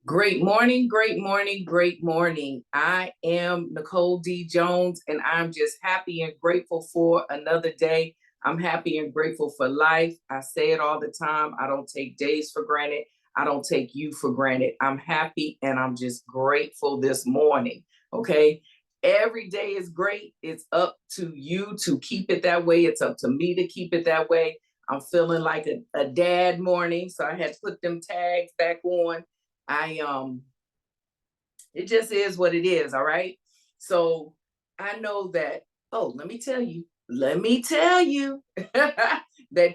Great morning, great morning, great morning. I am Nicole D. Jones, and I'm just happy and grateful for another day. I'm happy and grateful for life. I say it all the time. I don't take days for granted. I don't take you for granted. I'm happy and I'm just grateful this morning. Okay. Every day is great. It's up to you to keep it that way. It's up to me to keep it that way. I'm feeling like a dad morning. So I had to put them tags back on. I it just is what it is, all right? So I know that, oh, let me tell you that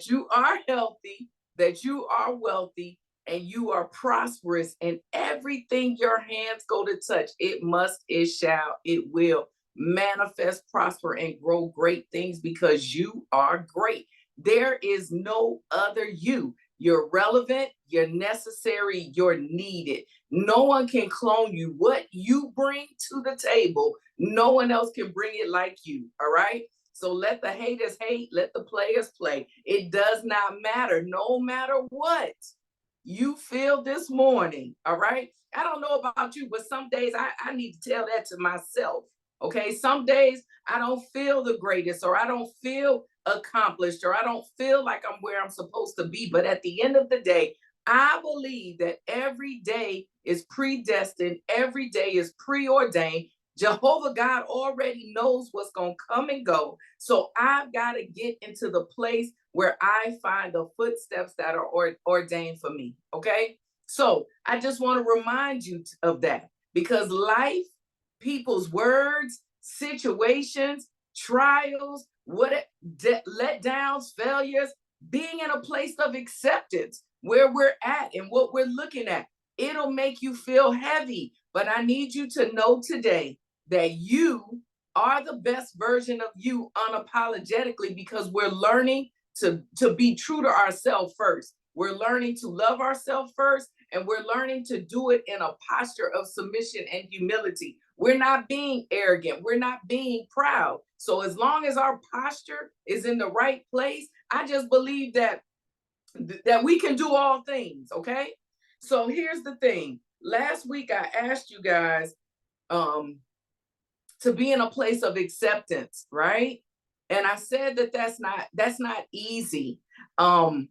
you are healthy, that you are wealthy, and you are prosperous, and everything your hands go to touch, it must, it shall, it will manifest, prosper, and grow great things because you are great. There is no other you. You're relevant, you're necessary, you're needed. No one can clone you. What you bring to the table, no one else can bring it like you. All right. So let the haters hate, let the players play. It does not matter, no matter what you feel this morning. All right. I don't know about you, but some days I need to tell that to myself. Okay. Some days I don't feel the greatest, or I don't feel accomplished, or I don't feel like I'm where I'm supposed to be. But at the end of the day, I believe that every day is predestined, every day is preordained. Jehovah God already knows what's going to come and go. So I've got to get into the place where I find the footsteps that are ordained for me. Okay. So I just want to remind you of that because life, people's words, situations, trials, letdowns, failures, being in a place of acceptance where we're at and what we're looking at, it'll make you feel heavy. But I need you to know today that you are the best version of you unapologetically because we're learning to be true to ourselves first. We're learning to love ourselves first, and we're learning to do it in a posture of submission and humility. We're not being arrogant. We're not being proud. So as long as our posture is in the right place, I just believe that we can do all things. Okay. So here's the thing. Last week I asked you guys um to be in a place of acceptance, right? And I said that that's not easy. Um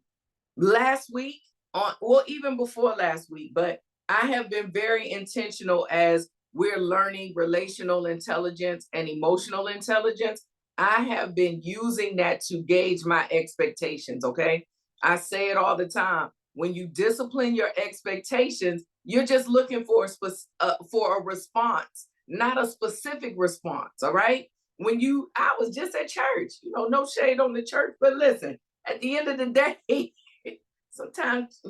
Last week, on well, even before last week, but I have been very intentional as we're learning relational intelligence and emotional intelligence. I have been using that to gauge my expectations. Okay. I say it all the time. When you discipline your expectations, you're just looking for a response, not a specific response. All right. I was just at church, no shade on the church, but listen, at the end of the day, sometimes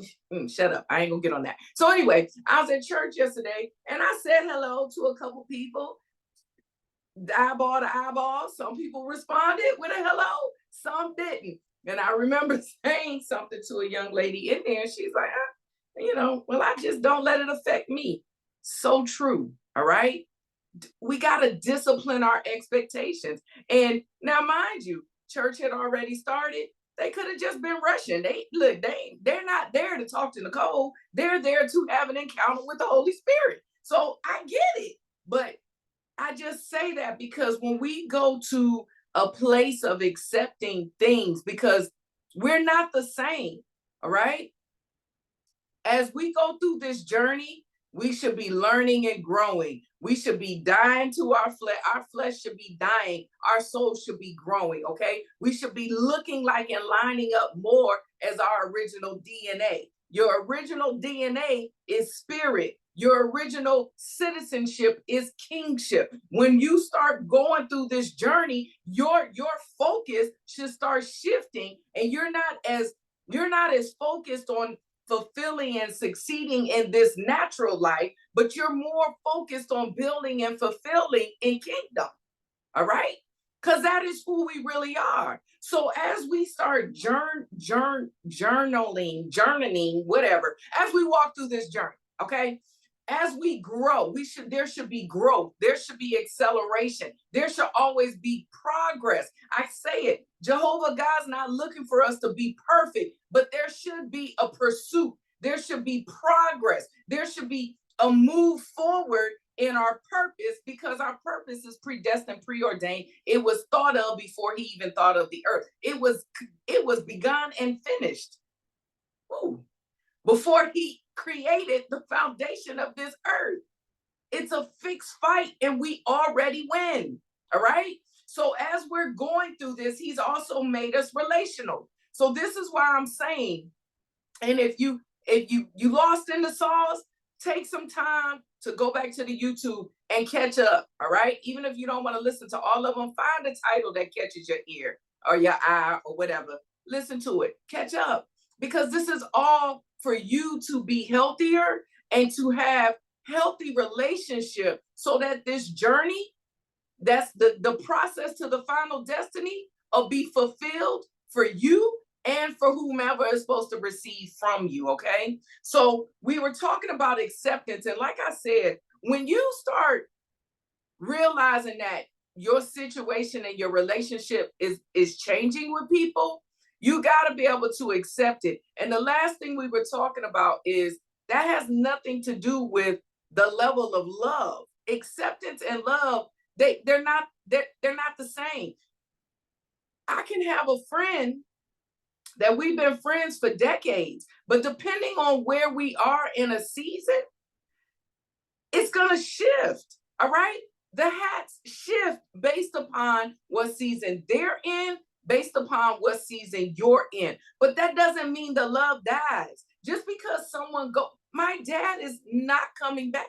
shut up, I ain't gonna get on that. So anyway, I was at church yesterday and I said hello to a couple people, eyeball to eyeball. Some people responded with a hello, some didn't. And I remember saying something to a young lady in there, and she's like, well, I just don't let it affect me. So true. All right. We got to discipline our expectations. And now, mind you, church had already started. They could have just been rushing. They're not there to talk to Nicole. They're there to have an encounter with the Holy Spirit. So I get it. But I just say that because when we go to a place of accepting things, because we're not the same, all right? As we go through this journey, we should be learning and growing. We should be dying to our flesh. Our flesh should be dying. Our soul should be growing. Okay. We should be looking like and lining up more as our original DNA. Your original DNA is spirit. Your original citizenship is kingship. When you start going through this journey, your focus should start shifting, and you're not as focused on fulfilling and succeeding in this natural life, but you're more focused on building and fulfilling in kingdom. All right. Because that is who we really are. So as we start journaling, whatever, as we walk through this journey, okay, as we grow, there should be growth, there should be acceleration, there should always be progress. I say it, Jehovah God's not looking for us to be perfect, but there should be a pursuit. There should be progress. There should be a move forward in our purpose, because our purpose is predestined, preordained. It was thought of before he even thought of the earth. It was begun and finished. Ooh. Before he created the foundation of this earth. It's a fixed fight and we already win. All right. So as we're going through this, he's also made us relational. So this is why I'm saying, and if you lost in the sauce, take some time to go back to the YouTube and catch up. All right. Even if you don't want to listen to all of them, find a title that catches your ear or your eye or whatever. Listen to it. Catch up, because this is all for you to be healthier and to have healthy relationship, so that this journey, that's the process to the final destiny, will be fulfilled for you and for whomever is supposed to receive from you. Okay. So we were talking about acceptance. And like I said, when you start realizing that your situation and your relationship is changing with people, you got to be able to accept it. And the last thing we were talking about is that has nothing to do with the level of love. Acceptance and love, they're not the same. I can have a friend that we've been friends for decades, but depending on where we are in a season, it's going to shift. All right. The hats shift based upon what season they're in, based upon what season you're in. But that doesn't mean the love dies. Just because someone my dad is not coming back.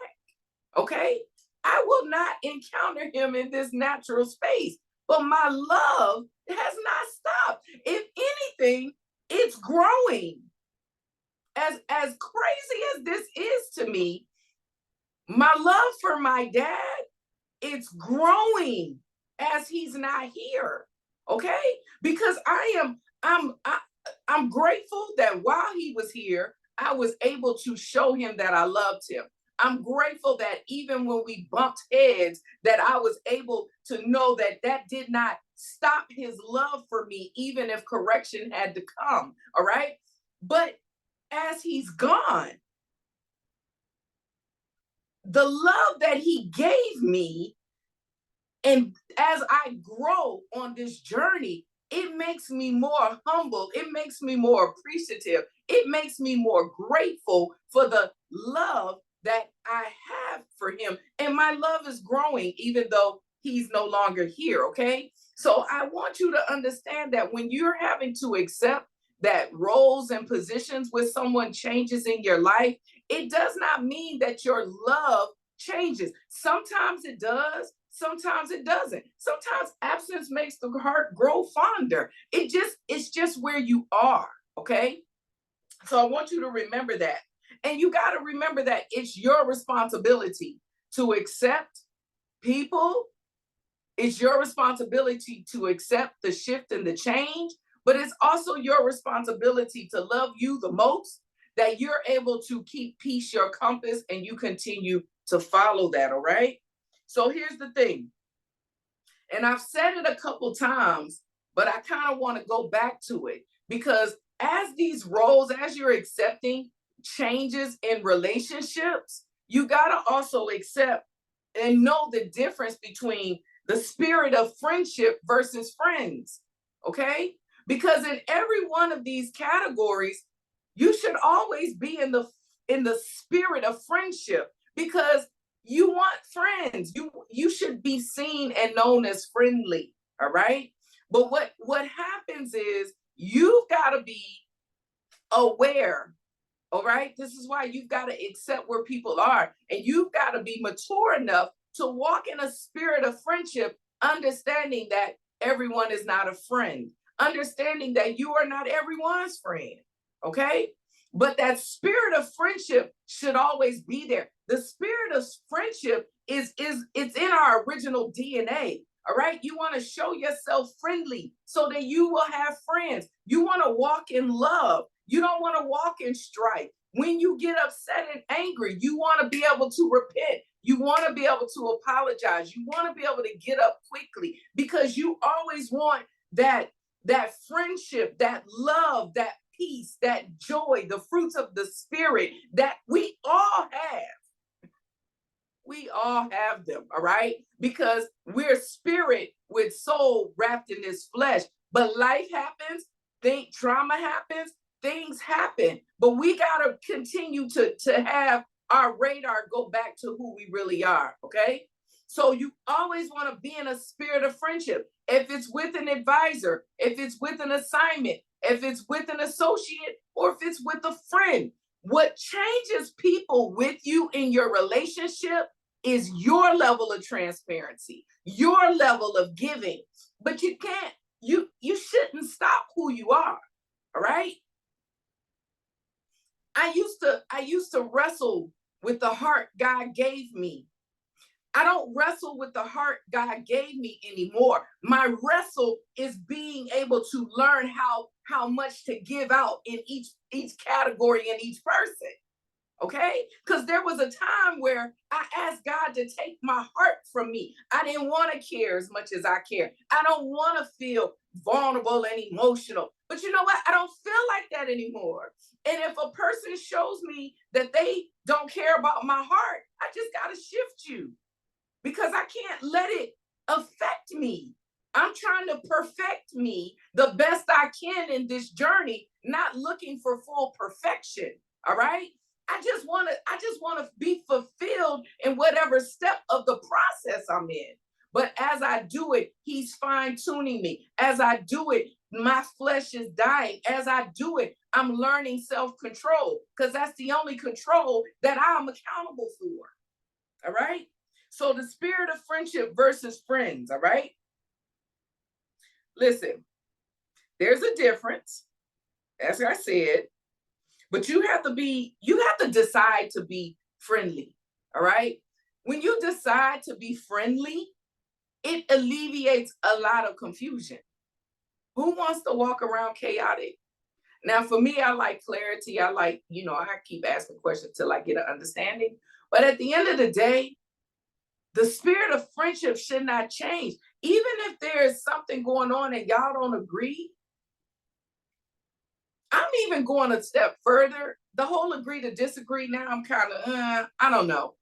Okay. I will not encounter him in this natural space, but my love has not stopped. If anything, it's growing. As crazy as this is to me, my love for my dad, it's growing as he's not here. Okay? Because I'm grateful that while he was here, I was able to show him that I loved him. I'm grateful that even when we bumped heads, that I was able to know that that did not stop his love for me, even if correction had to come. All right. But as he's gone, the love that he gave me, and as I grow on this journey, it makes me more humble. It makes me more appreciative. It makes me more grateful for the love that I have for him. And my love is growing, even though he's no longer here. Okay. So I want you to understand that when you're having to accept that roles and positions with someone changes in your life, it does not mean that your love changes. Sometimes it does. Sometimes it doesn't. Sometimes absence makes the heart grow fonder. It's just where you are. Okay. So I want you to remember that. And you got to remember that it's your responsibility to accept people. It's your responsibility to accept the shift and the change, but it's also your responsibility to love you the most, that you're able to keep peace your compass and you continue to follow that. All right. So here's the thing. And I've said it a couple times, but I kind of want to go back to it, because as these roles, as you're accepting changes in relationships, you got to also accept and know the difference between the spirit of friendship versus friends. Okay. Because in every one of these categories, you should always be in the spirit of friendship, because you want friends. You should be seen and known as friendly. All right. But what happens is you've got to be aware. All right. This is why you've got to accept where people are, and you've got to be mature enough to walk in a spirit of friendship, understanding that everyone is not a friend, understanding that you are not everyone's friend. Okay. But that spirit of friendship should always be there. The spirit of friendship it's in our original DNA. All right. You want to show yourself friendly so that you will have friends. You want to walk in love. You don't want to walk in strife. When you get upset and angry, you want to be able to repent. You want to be able to apologize. You want to be able to get up quickly, because you always want that friendship, that love, that peace, that joy, the fruits of the spirit that we all have. We all have them, all right? Because we're spirit with soul wrapped in this flesh. But life happens, trauma happens, things happen. But we got to continue to have our radar go back to who we really are, okay? So you always want to be in a spirit of friendship. If it's with an advisor, if it's with an assignment, if it's with an associate, or if it's with a friend, what changes people with you in your relationship is your level of transparency, your level of giving. But you can't, you shouldn't stop who you are. All right. I used to wrestle with the heart God gave me. I don't wrestle with the heart God gave me anymore. My wrestle is being able to learn how much to give out in each category and each person. Okay? Because there was a time where I asked God to take my heart from me. I didn't want to care as much as I care. I don't want to feel vulnerable and emotional. But you know what? I don't feel like that anymore. And if a person shows me that they don't care about my heart, I just got to shift you because I can't let it affect me. I'm trying to perfect me the best I can in this journey, not looking for full perfection. All right? I just want to be fulfilled in whatever step of the process I'm in. But as I do it, he's fine tuning me. As I do it, my flesh is dying. As I do it, I'm learning self-control because that's the only control that I'm accountable for. All right. So the spirit of friendship versus friends. All right. Listen, there's a difference. As I said, but you have to decide to be friendly. All right. When you decide to be friendly, it alleviates a lot of confusion. Who wants to walk around chaotic? Now, for me, I like clarity. I like, I keep asking questions till I get an understanding. But at the end of the day, the spirit of friendship should not change. Even if there is something going on and y'all don't agree, I'm even going a step further. The whole agree to disagree now, I'm kind of, I don't know.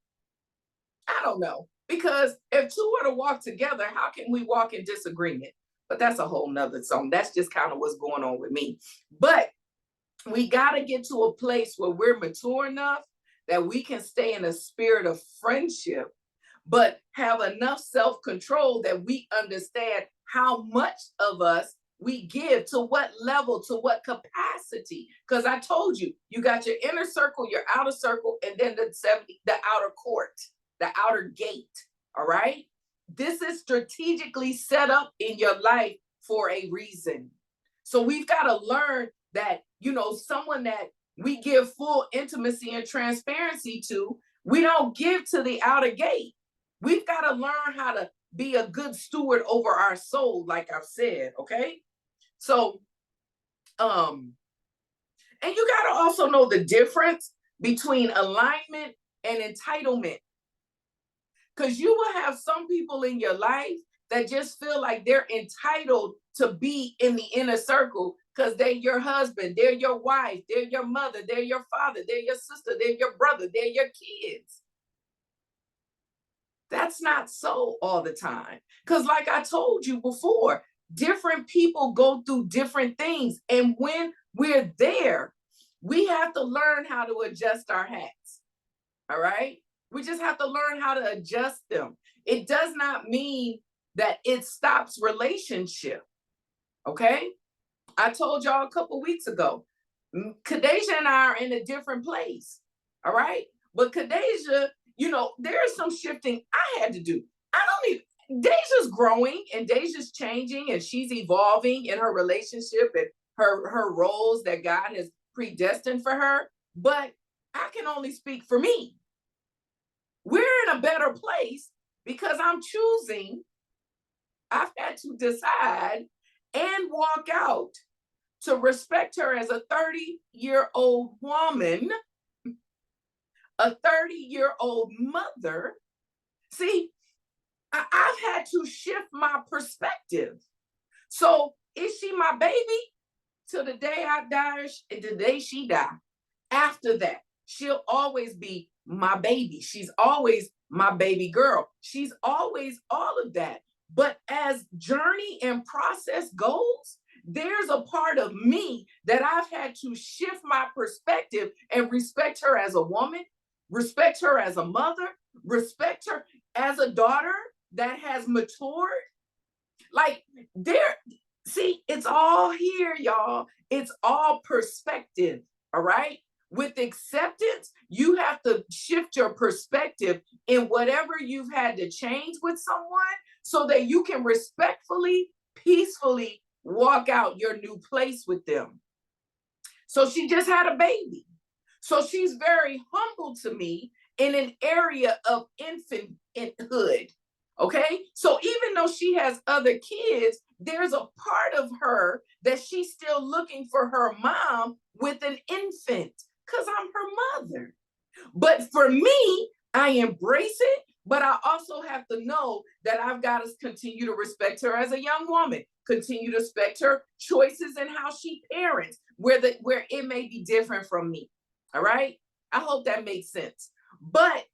I don't know. Because if two are to walk together, how can we walk in disagreement? But that's a whole nother song. That's just kind of what's going on with me. But we got to get to a place where we're mature enough that we can stay in a spirit of friendship, but have enough self-control that we understand how much of us we give, to what level, to what capacity. Because I told you, you got your inner circle, your outer circle, and then the outer court, the outer gate. All right. This is strategically set up in your life for a reason. So we've got to learn that, someone that we give full intimacy and transparency to, we don't give to the outer gate. We've got to learn how to be a good steward over our soul, like I've said, okay? So, and you got to also know the difference between alignment and entitlement. Because you will have some people in your life that just feel like they're entitled to be in the inner circle because they're your husband, they're your wife, they're your mother, they're your father, they're your sister, they're your brother, they're your kids. That's not so all the time. Because like I told you before, different people go through different things. And when we're there, we have to learn how to adjust our hats. All right? We just have to learn how to adjust them. It does not mean that it stops relationship. Okay? I told y'all a couple weeks ago, Kadeja and I are in a different place. All right? But Kadeja, there's some shifting I had to do. Deja's growing and Deja's changing and she's evolving in her relationship and her roles that God has predestined for her. But I can only speak for me. We're in a better place because I've had to decide and walk out to respect her as a 30-year-old woman, a 30-year-old mother. See, I've had to shift my perspective. So is she my baby? till the day I die, the day she die. After that, she'll always be my baby. She's always my baby girl. She's always all of that. But as journey and process goes, there's a part of me that I've had to shift my perspective and respect her as a woman, respect her as a mother, respect her as a daughter that has matured. Like there, see, it's all here, y'all. It's all perspective. All right. With acceptance, you have to shift your perspective in whatever you've had to change with someone so that you can respectfully, peacefully walk out your new place with them. So she just had a baby. So she's very humble to me in an area of infanthood. Okay. So even though she has other kids, there's a part of her that she's still looking for her mom with an infant because I'm her mother. But for me, I embrace it, but I also have to know that I've got to continue to respect her as a young woman, continue to respect her choices and how she parents, where it may be different from me. All right. I hope that makes sense. But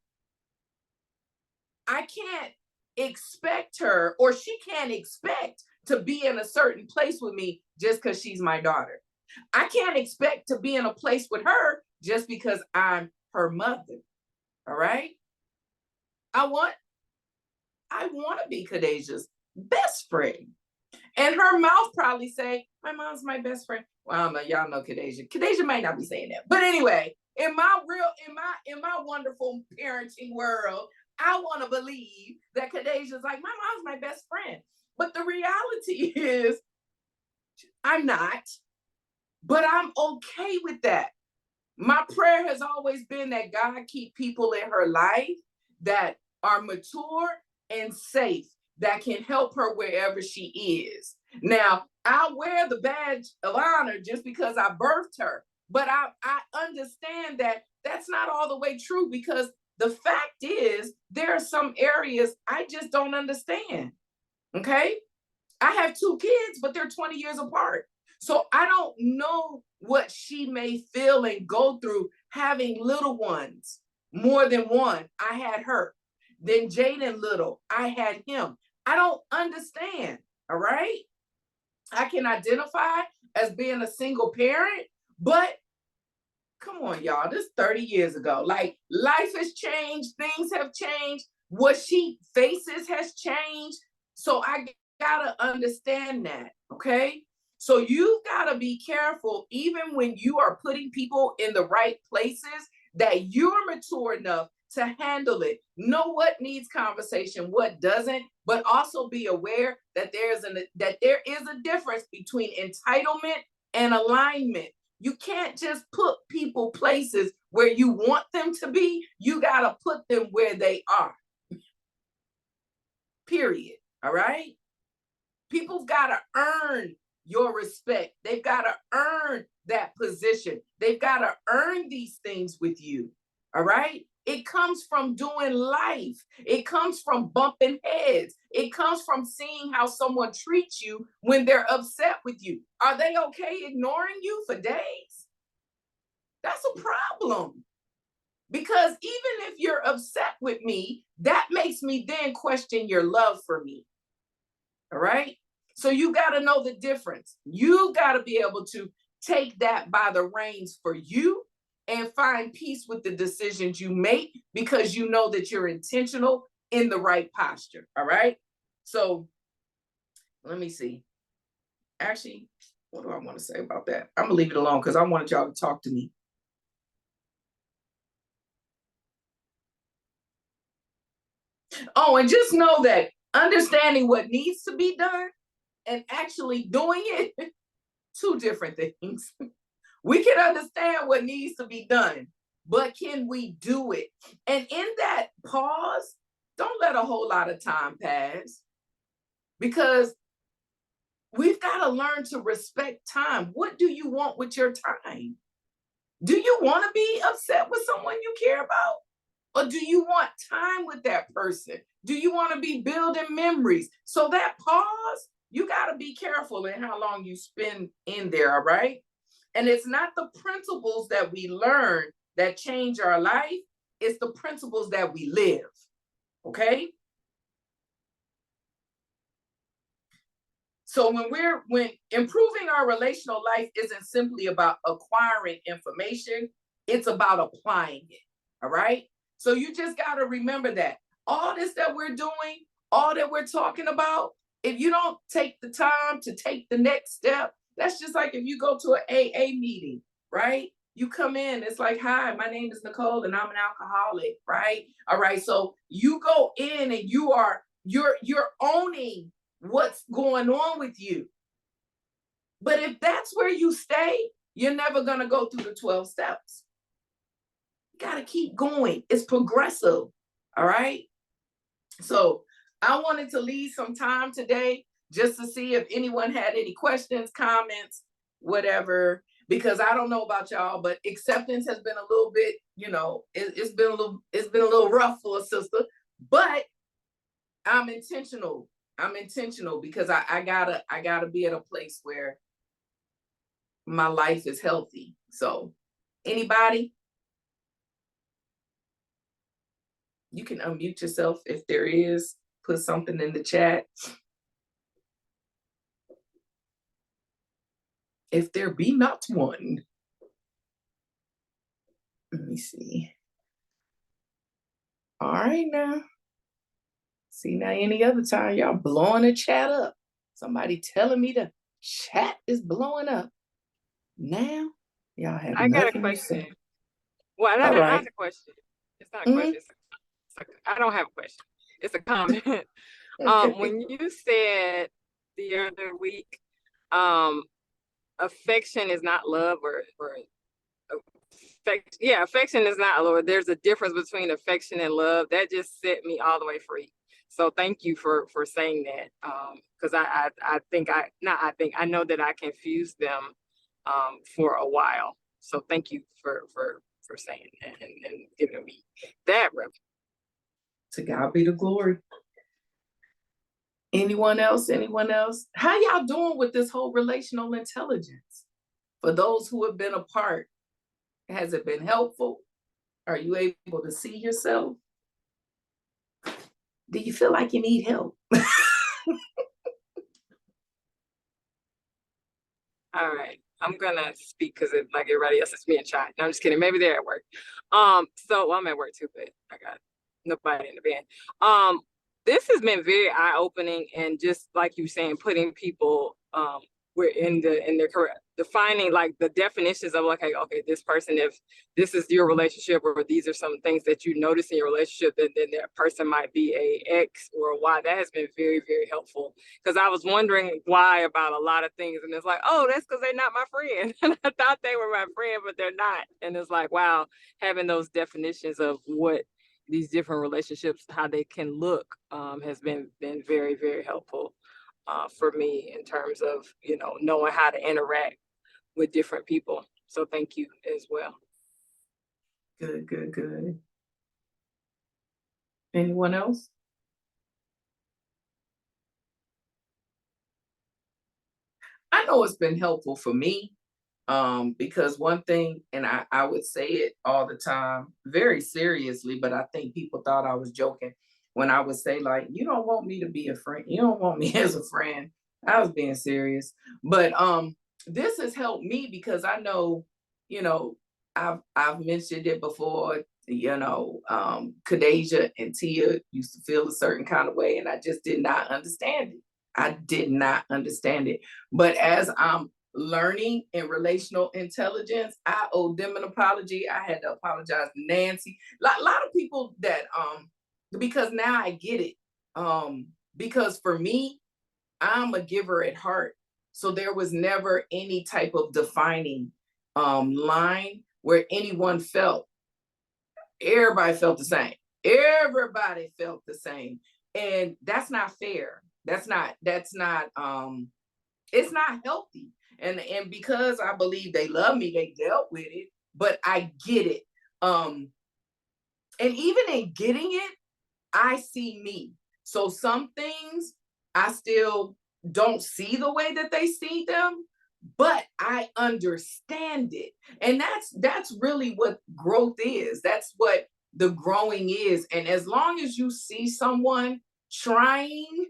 I can't expect her, or she can't expect to be in a certain place with me just because she's my daughter. I can't expect to be in a place with her just because I'm her mother. All right. I want to be Khadijah's best friend. And her mouth probably say, my mom's my best friend. Well, y'all know Khadijah. Khadijah might not be saying that. But anyway, in my wonderful parenting world, I want to believe that Khadijah's like, my mom's my best friend. But the reality is, I'm not. But I'm okay with that. My prayer has always been that God keep people in her life that are mature and safe, that can help her wherever she is. Now, I'll wear the badge of honor just because I birthed her. But I understand that that's not all the way true, because the fact is there are some areas I just don't understand. Okay? I have 2 kids, but they're 20 years apart. So I don't know what she may feel and go through having little ones, more than one. I had her. Then Jaden little, I had him. I don't understand. All right. I can identify as being a single parent, but come on, y'all. This 30 years ago. Like, life has changed. Things have changed. What she faces has changed. So I gotta understand that. Okay. So you've got to be careful, even when you are putting people in the right places, that you're mature enough to handle it. Know what needs conversation, what doesn't, but also be aware that there is a difference between entitlement and alignment. You can't just put people places where you want them to be. You got to put them where they are. Period. All right? People's got to earn your respect. They've got to earn that position. They've got to earn these things with you. All right? It comes from doing life. It comes from bumping heads. It comes from seeing how someone treats you when they're upset with you. Are they okay ignoring you for days? That's a problem. Because even if you're upset with me, that makes me then question your love for me. All right? So you got to know the difference. You got to be able to take that by the reins for you and find peace with the decisions you make, because you know that you're intentional in the right posture. All right. So let me see. Actually, what do I want to say about that? I'm going to leave it alone because I wanted y'all to talk to me. Oh, and just know that understanding what needs to be done and actually doing it, 2 different things. We can understand what needs to be done, but can we do it? And in that pause, don't let a whole lot of time pass, because we've got to learn to respect time. What do you want with your time? Do you want to be upset with someone you care about? Or do you want time with that person? Do you want to be building memories? So that pause, you got to be careful in how long you spend in there, all right? And it's not the principles that we learn that change our life, it's the principles that we live, okay? So when improving our relational life isn't simply about acquiring information, it's about applying it. All right. So you just got to remember that all this that we're doing, all that we're talking about, if you don't take the time to take the next step, that's just like if you go to an AA meeting, right? You come in, it's like, hi, my name is Nicole and I'm an alcoholic, right? All right. So you go in and you're owning what's going on with you. But if that's where you stay, you're never going to go through the 12 steps. You got to keep going. It's progressive. All right. So I wanted to leave some time today just to see if anyone had any questions, comments, whatever, because I don't know about y'all, but acceptance has been a little bit, it's been a little rough for a sister, but I'm intentional. I'm intentional because I gotta be at a place where my life is healthy. So anybody, you can unmute yourself if there is, put something in the chat. If there be not one. Let me see. All right now. See, now any other time y'all blowing the chat up. Somebody telling me the chat is blowing up. Now y'all have I got a nothing to say. question. Well, All right. not a question. It's not a question. I don't have a question. It's a comment. When you said the other week, affection is not love, or affection is not love. There's a difference between affection and love. That just set me all the way free. So thank you for saying that. Because I know that I confused them for a while. So thank you for saying that and giving me that reference. To God be the glory. Anyone else? How y'all doing with this whole relational intelligence? For those who have been apart, has it been helpful? Are you able to see yourself? Do you feel like you need help? All right. I'm gonna speak because like everybody else is being shy. No, I'm just kidding. Maybe they're at work. So I'm at work too, but I got nobody in the van. This has been very eye-opening, and just like you were saying, putting people we're in their career, defining like the definitions of like, okay, this person, if this is your relationship, or these are some things that you notice in your relationship, then that person might be a X or a Y. That has been very, very helpful, because I was wondering why about a lot of things, and it's like, oh, that's because they're not my friend. And I thought they were my friend, but they're not. And it's like, wow, having those definitions of what these different relationships, how they can look, has been very, very helpful for me in terms of, knowing how to interact with different people. So thank you as well. Good. Anyone else? I know it's been helpful for me, because one thing, and I would say it all the time, very seriously, but I think people thought I was joking when I would say, like, you don't want me to be a friend. You don't want me as a friend. I was being serious. But this has helped me because I know, I've mentioned it before, Khadijah and Tia used to feel a certain kind of way, and I just did not understand it. I did not understand it. But as I'm learning in relational intelligence, I owe them an apology. I had to apologize to Nancy. A lot of people that because now I get it. Because for me, I'm a giver at heart. So there was never any type of defining line where anyone felt. Everybody felt the same. Everybody felt the same. And that's not fair. That's not it's not healthy. And because I believe they love me, they dealt with it, but I get it. And even in getting it, I see me. So some things I still don't see the way that they see them, but I understand it. And that's really what growth is. That's what the growing is. And as long as you see someone trying,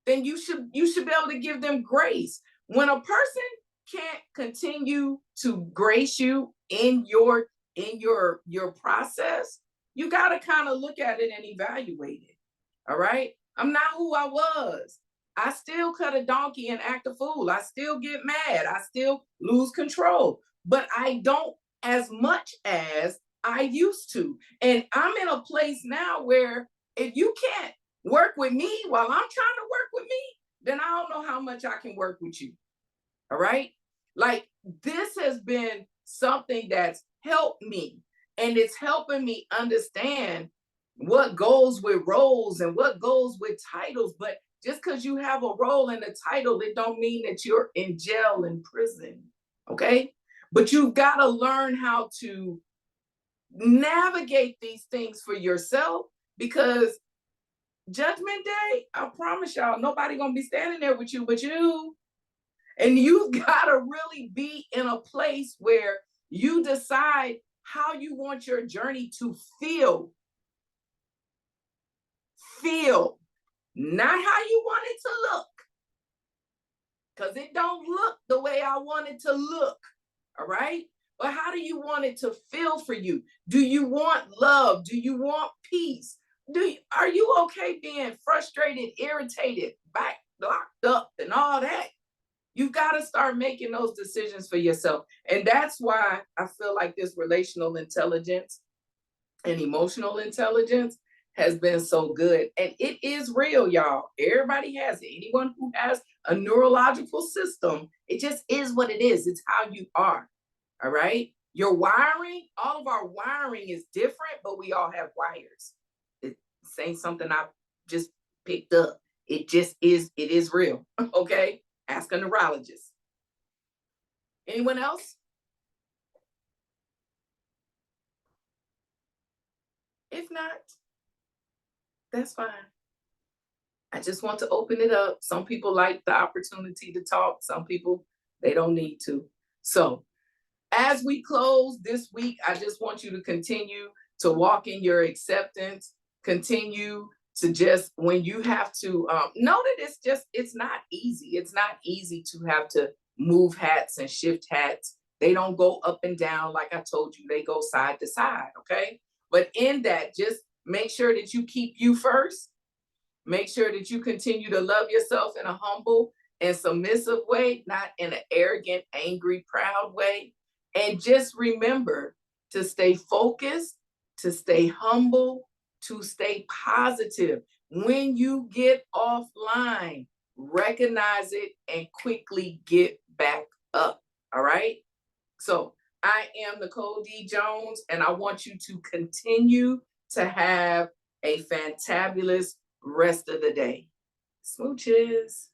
then you should be able to give them grace. When a person can't continue to grace you in your process, you got to kind of look at it and evaluate it. All right? I'm not who I was. I still cut a donkey and act a fool. I still get mad. I still lose control. But I don't as much as I used to. And I'm in a place now where if you can't work with me while I'm trying to work with me, then I don't know how much I can work with you. All right. Like this has been something that's helped me, and it's helping me understand what goes with roles and what goes with titles. But just because you have a role and a title, it don't mean that you're in jail and prison. Okay. But you've got to learn how to navigate these things for yourself, because judgment day, I promise y'all, nobody gonna be standing there with you but you. And you've got to really be in a place where you decide how you want your journey to feel. Feel, not how you want it to look, because it don't look the way I want it to look. All right. But how do you want it to feel for you? Do you want love? Do you want peace? Are you okay being frustrated, irritated, back locked up, and all that? You've got to start making those decisions for yourself. And that's why I feel like this relational intelligence and emotional intelligence has been so good. And it is real, y'all. Everybody has it. Anyone who has a neurological system, it just is what it is. It's how you are. All right. Your wiring, all of our wiring is different, but we all have wires. It's ain't something I just picked up. It just is, it is real. Okay. Ask a neurologist. Anyone else? If not, that's fine. I just want to open it up. Some people like the opportunity to talk. Some people, they don't need to. So as we close this week, I just want you to continue to walk in your acceptance. Continue to just, when you have to know that it's not easy. It's not easy to have to move hats and shift hats. They don't go up and down. Like I told you, they go side to side. Okay. But in that, just make sure that you keep you first. Make sure that you continue to love yourself in a humble and submissive way, not in an arrogant, angry, proud way. And just remember to stay focused, to stay humble, to stay positive. When you get offline, recognize it and quickly get back up. All right. So I am Nicole D. Jones, and I want you to continue to have a fantabulous rest of the day. Smooches.